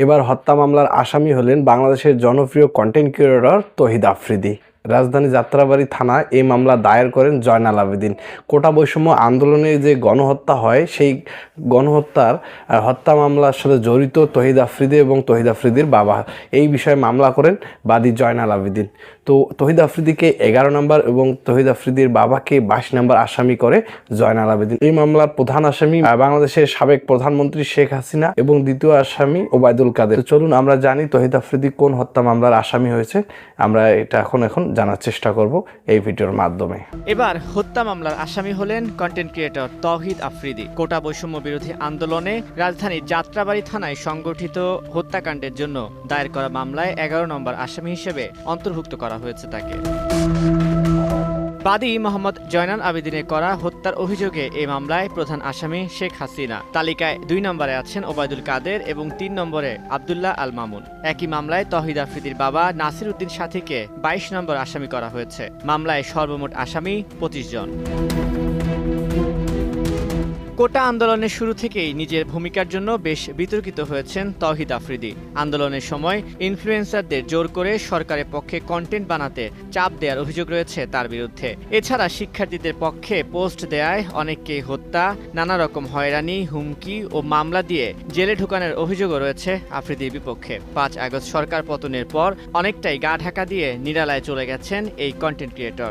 এবার হত্যা মামলার আসামি হলেন বাংলাদেশের জনপ্রিয় কন্টেন্ট ক্রিয়েটর তহিদ আফ্রিদি। রাজধানী যাত্রাবাড়ী থানায় এই মামলা দায়ের করেন জয়নাল আবেদিন। কোটা বৈষম্য আন্দোলনে যে গণহত্যা হয়, সেই গণহত্যার হত্যা মামলার সাথে জড়িত তহিদ আফ্রিদি এবং তহিদ আফ্রিদির বাবা, এই বিষয়ে মামলা করেন বাদী জয়নাল আবেদিন। তো তহিদ আফ্রিদিকে 11 নম্বর এবং তহিদ আফ্রিদির বাবাকে 22 নম্বর আসামি করে জয়নাল আবেদিন। এই মামলার প্রধান আসামি বাংলাদেশের সাবেক প্রধানমন্ত্রী শেখ হাসিনা এবং দ্বিতীয় আসামি ওবায়দুল কাদের। তো চলুন আমরা জানি তহিদ আফ্রিদি কোন হত্যা মামলার আসামি হয়েছে। আমরা এটা এখন জানার চেষ্টা করব এই ভিডিওর মাধ্যমে। এবার হত্যা মামলার আসামি হলেন কন্টেন্ট ক্রিয়েটর তৌহিদ আফ্রিদি। কোটা বৈষম্য বিরোধী আন্দোলনে রাজধানীর যাত্রাবাড়ী থানায় সংগঠিত হত্যাকাণ্ডের জন্য দায়ের করা মামলায় 11 নম্বর আসামি হিসেবে অন্তর্ভুক্ত করা হয়েছে তাকে। বাদী মোহাম্মদ জয়নাল আবেদিনের করা হত্যার অভিযোগে এই মামলায় প্রধান আসামি শেখ হাসিনা। তালিকায় 2 নম্বরে আছেন ওবায়দুল কাদের এবং 3 নম্বরে আব্দুল্লাহ আল মামুন। একই মামলায় তৌহিদ আফ্রিদির বাবা নাসির উদ্দিন সাথীকে 22 নম্বর আসামি করা হয়েছে। মামলায় সর্বমোট আসামি 25 জন। কোটা আন্দোলনের শুরু থেকেই নিজের ভূমিকার জন্য বেশ বিতর্কিত হয়েছেন তৌহিদ আফ্রিদি। আন্দোলনের সময় ইনফ্লুয়েন্সারদের জোর করে সরকারের পক্ষে কন্টেন্ট বানাতে চাপ দেওয়ার অভিযোগ রয়েছে তার বিরুদ্ধে। এছাড়া শিক্ষার্থীদের পক্ষে পোস্ট দেয়ায় অনেককে হত্যা, নানা রকম হয়রানি, হুমকি ও মামলা দিয়ে জেলে ঢোকানোর অভিযোগও রয়েছে আফ্রিদির বিপক্ষে। 5 আগস্ট সরকার পতনের পর অনেকটাই গা ঢাকা দিয়ে নিরালায় চলে গেছেন এই কন্টেন্ট ক্রিয়েটর।